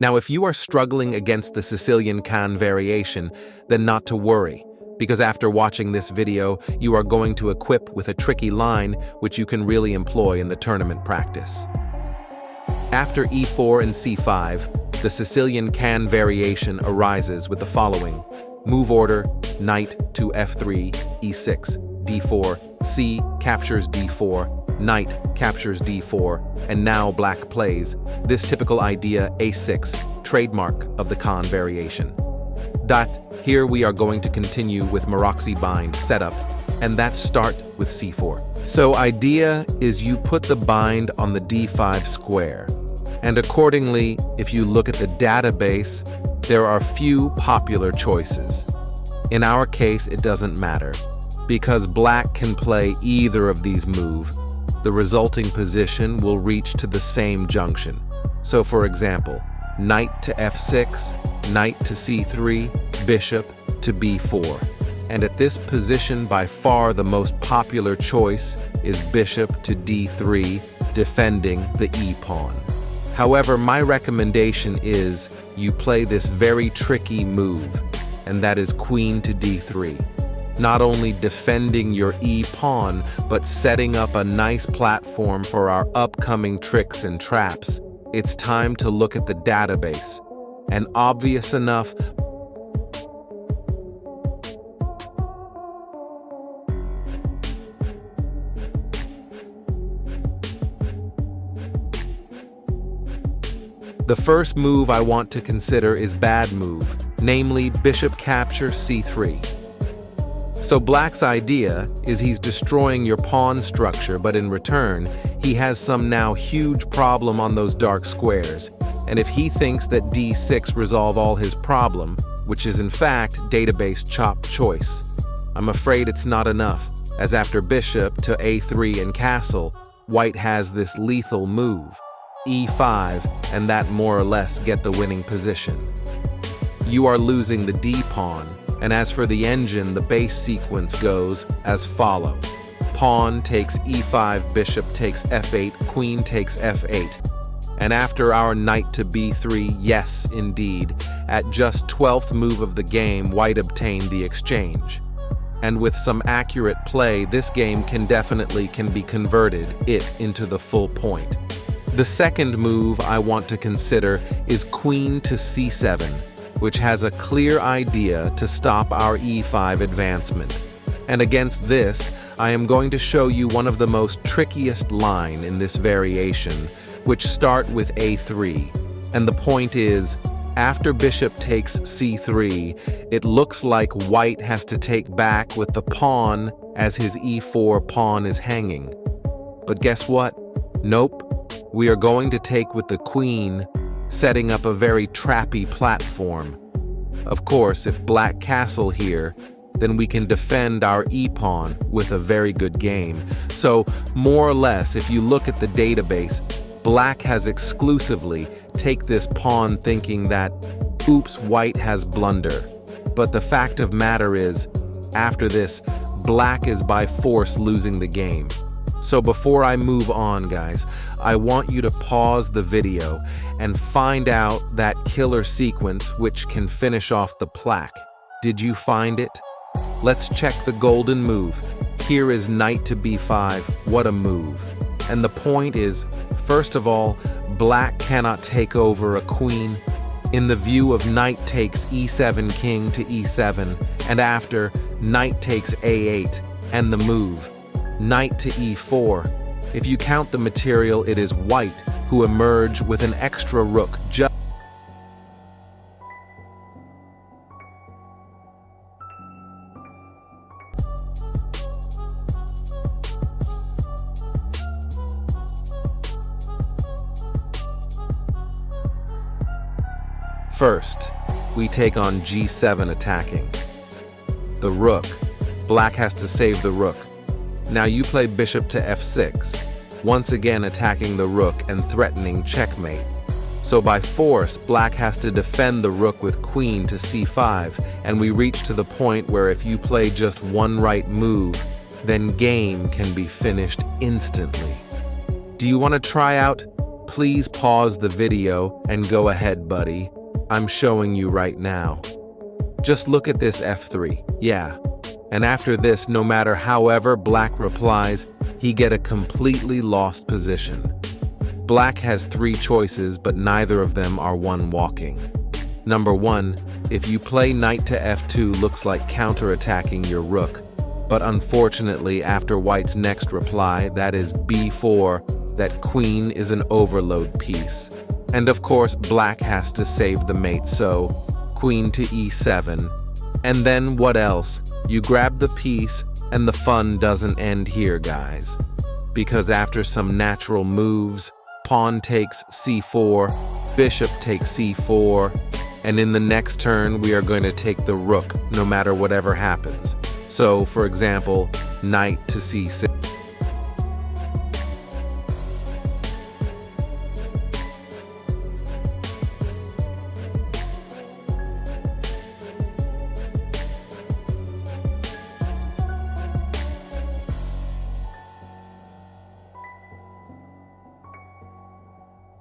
Now, if you are struggling against the Sicilian Kan variation, then not to worry, because after watching this video, you are going to equip with a tricky line which you can really employ in the tournament practice. After e4 and c5, the Sicilian Kan variation arises with the following: move order, knight to f3, e6, d4, c captures d4, knight captures d4, and now black plays this typical idea a6, trademark of the Kan variation. Here we are going to continue with Maroczy bind setup, and that's start with c4. So idea is you put the bind on the d5 square, and accordingly, if you look at the database, there are few popular choices. In our case, it doesn't matter, because black can play either of these moves. The resulting position will reach to the same junction. So for example, knight to f6, knight to c3, bishop to b4. And at this position, by far the most popular choice is bishop to d3, defending the e-pawn. However, my recommendation is you play this very tricky move, and that is queen to d3. Not only defending your e-pawn, but setting up a nice platform for our upcoming tricks and traps. It's time to look at the database. And obvious enough, the first move I want to consider is bad move, namely bishop capture c3. So black's idea is he's destroying your pawn structure, but in return, he has some now huge problem on those dark squares. And if he thinks that d6 resolve all his problem, which is in fact database chop choice, I'm afraid it's not enough, as after bishop to a3 and castle, white has this lethal move, e5, and that more or less get the winning position. You are losing the d-pawn, and as for the engine, the base sequence goes as follows. Pawn takes e5, bishop takes f8, queen takes f8. And after our knight to b3, yes, indeed, at just 12th move of the game, white obtained the exchange. And with some accurate play, this game can be converted into the full point. The second move I want to consider is queen to c7, which has a clear idea to stop our e5 advancement. And against this, I am going to show you one of the most trickiest line in this variation, which start with a3. And the point is, after bishop takes c3, it looks like white has to take back with the pawn as his e4 pawn is hanging. But guess what? Nope. We are going to take with the queen, setting up a very trappy platform. Of course, if black castle here, then we can defend our e-pawn with a very good game. So, more or less, if you look at the database, black has exclusively take this pawn thinking that, oops, white has blunder. But the fact of matter is, after this, black is by force losing the game. So before I move on, guys, I want you to pause the video and find out that killer sequence which can finish off the plaque. Did you find it? Let's check the golden move. Here is knight to b5. What a move. And the point is, first of all, black cannot take over a queen. In the view of knight takes e7, king to e7, and after, knight takes a8, and the move, knight to e4. If you count the material, it is white who emerge with an extra rook just First, we take on g7 attacking. The rook. Black has to save the rook. Now you play bishop to f6, once again attacking the rook and threatening checkmate. So by force, black has to defend the rook with queen to c5, and we reach to the point where if you play just one right move, then game can be finished instantly. Do you want to try out? please pause the video and go ahead, buddy. I'm showing you right now. Just look at this f3, yeah. And after this, no matter however Black replies, he get a completely lost position. Black has 3 choices, but neither of them are one walking. Number 1, if you play knight to f2 looks like counterattacking your rook. But unfortunately, after White's next reply, that is b4, that queen is an overload piece. And of course, Black has to save the mate, so queen to e7. And then what else? You grab the piece, and the fun doesn't end here, guys. Because after some natural moves, pawn takes c4, bishop takes c4, and in the next turn we are going to take the rook no matter whatever happens. So, for example, knight to c6.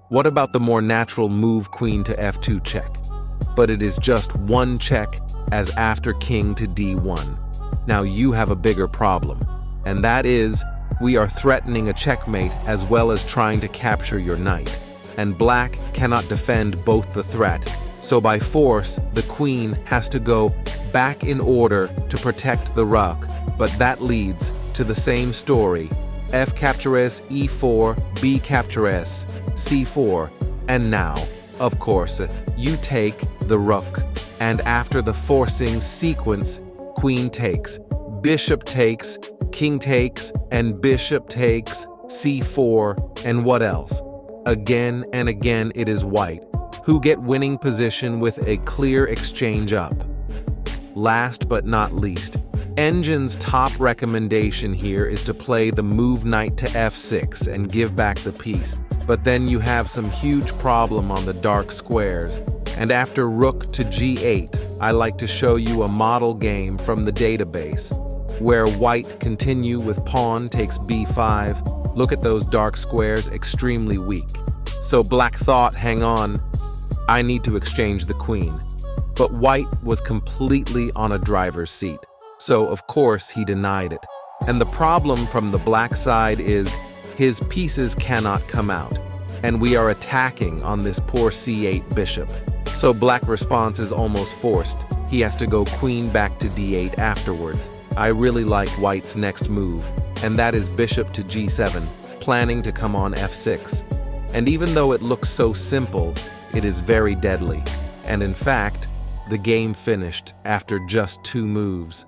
What about the more natural move queen to f2 check? But it is just one check as after king to d1. Now you have a bigger problem, and that is we are threatening a checkmate as well as trying to capture your knight. And Black cannot defend both the threat, so by force the queen has to go back in order to protect the rook, but that leads to the same story. F captures e4, b captures c4, and now, of course, you take the rook, and after the forcing sequence, queen takes, bishop takes, king takes, and bishop takes, c4, and what else? Again and again it is White, who get winning position with a clear exchange up. Last but not least, Engine's top recommendation here is to play the move knight to f6 and give back the piece, but then you have some huge problem on the dark squares, and after rook to g8, I like to show you a model game from the database, where White continue with pawn takes b5. Look at those dark squares, extremely weak. So Black thought, hang on, I need to exchange the queen. But White was completely on a driver's seat, so of course he denied it. And the problem from the Black side is his pieces cannot come out, and we are attacking on this poor c8 bishop. So Black response is almost forced. He has to go queen back to d8 afterwards. I really like White's next move, and that is bishop to g7, planning to come on f6. And even though it looks so simple, it is very deadly. And in fact, the game finished after just 2 moves.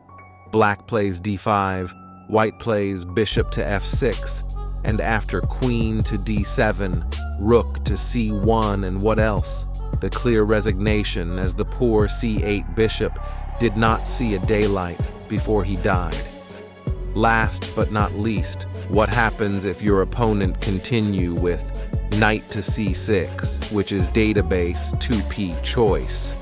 Black plays d5, White plays bishop to f6, and after queen to d7, rook to c1, and what else? The clear resignation, as the poor c8 bishop did not see a daylight before he died. Last but not least, what happens if your opponent continue with knight to c6, which is database 2p choice?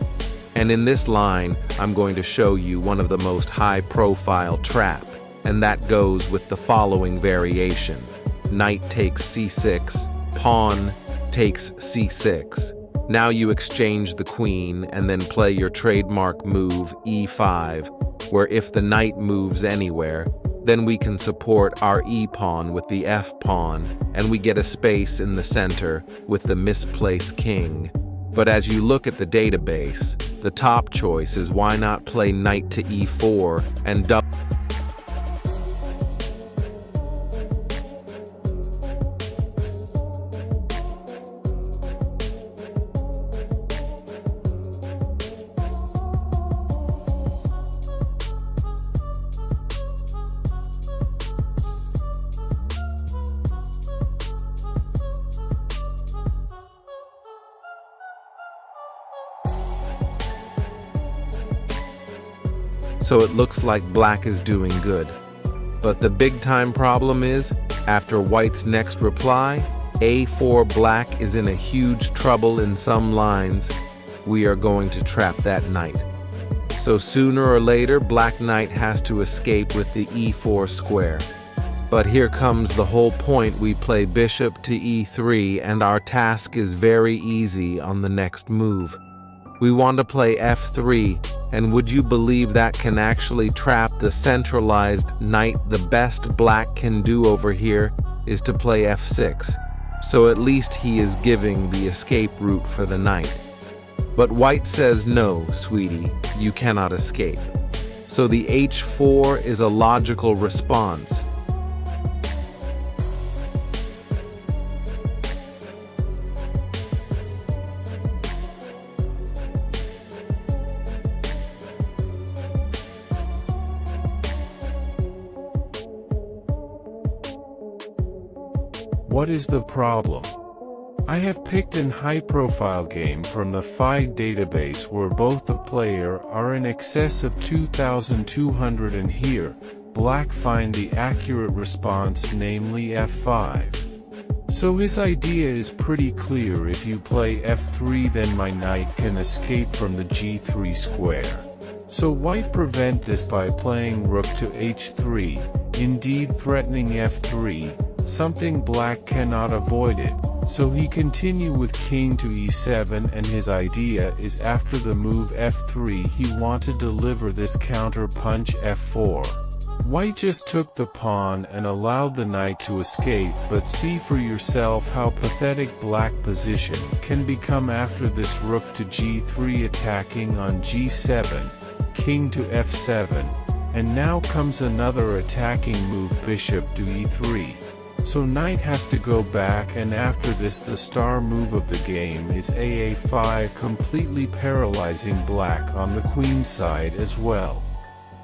And in this line, I'm going to show you one of the most high-profile trap, and that goes with the following variation. Knight takes c6, pawn takes c6. Now you exchange the queen and then play your trademark move e5, where if the knight moves anywhere, then we can support our e-pawn with the f-pawn, and we get a space in the center with the misplaced king. But as you look at the database, the top choice is why not play knight to e4 and double. So it looks like Black is doing good. But the big time problem is, after White's next reply, a4 Black is in a huge trouble in some lines. We are going to trap that knight. So sooner or later, Black knight has to escape with the e4 square. But here comes the whole point. We play bishop to e3 and our task is very easy on the next move. We want to play f3, and would you believe that can actually trap the centralized knight? The best black can do over here is to play f6, so at least he is giving the escape route for the knight. But white says no, sweetie, you cannot escape. So the h4 is a logical response. What is the problem? I have picked an high-profile game from the FI database where both the player are in excess of 2,200 and here, black find the accurate response, namely f5. So his idea is pretty clear. If you play f3 then my knight can escape from the g3 square. So white prevent this by playing rook to h3, indeed threatening f3, something black cannot avoid it, so he continue with king to e7, and his idea is after the move f3 he want to deliver this counter punch f4. White just took the pawn and allowed the knight to escape, but see for yourself how pathetic black position can become after this rook to g3 attacking on g7, king to f7, and now comes another attacking move, bishop to e3. So knight has to go back, and after this the star move of the game is aa5, completely paralyzing black on the queen side as well.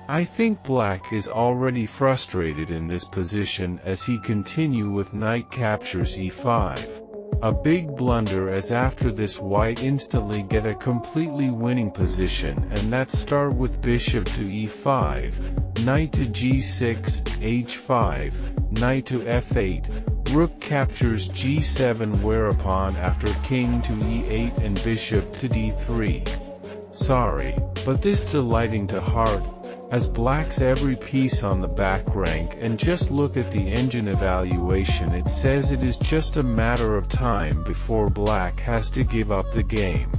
I think black is already frustrated in this position as he continue with knight captures e5. A big blunder, as after this white instantly get a completely winning position, and that start with bishop to e5, knight to g6, h5, knight to f8, rook captures g7, whereupon after king to e8 and bishop to d3. Sorry, but this delighting to heart, as black's every piece on the back rank, and just look at the engine evaluation, it says it is just a matter of time before black has to give up the game.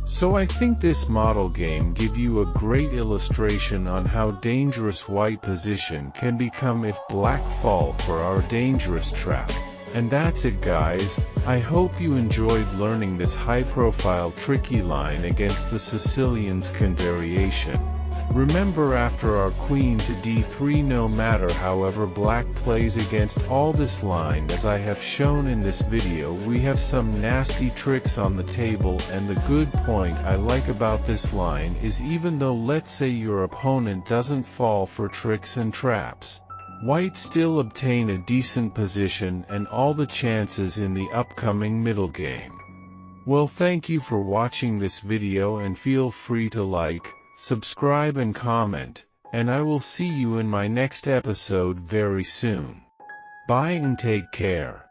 So I think this model game give you a great illustration on how dangerous white position can become if black fall for our dangerous trap. And that's it guys, I hope you enjoyed learning this high-profile tricky line against the Sicilian Kan variation. Remember, after our queen to d3, no matter however black plays against all this line, as I have shown in this video, we have some nasty tricks on the table, and the good point I like about this line is even though let's say your opponent doesn't fall for tricks and traps, white still obtain a decent position and all the chances in the upcoming middle game. Well, thank you for watching this video, and feel free to like, subscribe and comment, and I will see you in my next episode very soon. Bye and take care.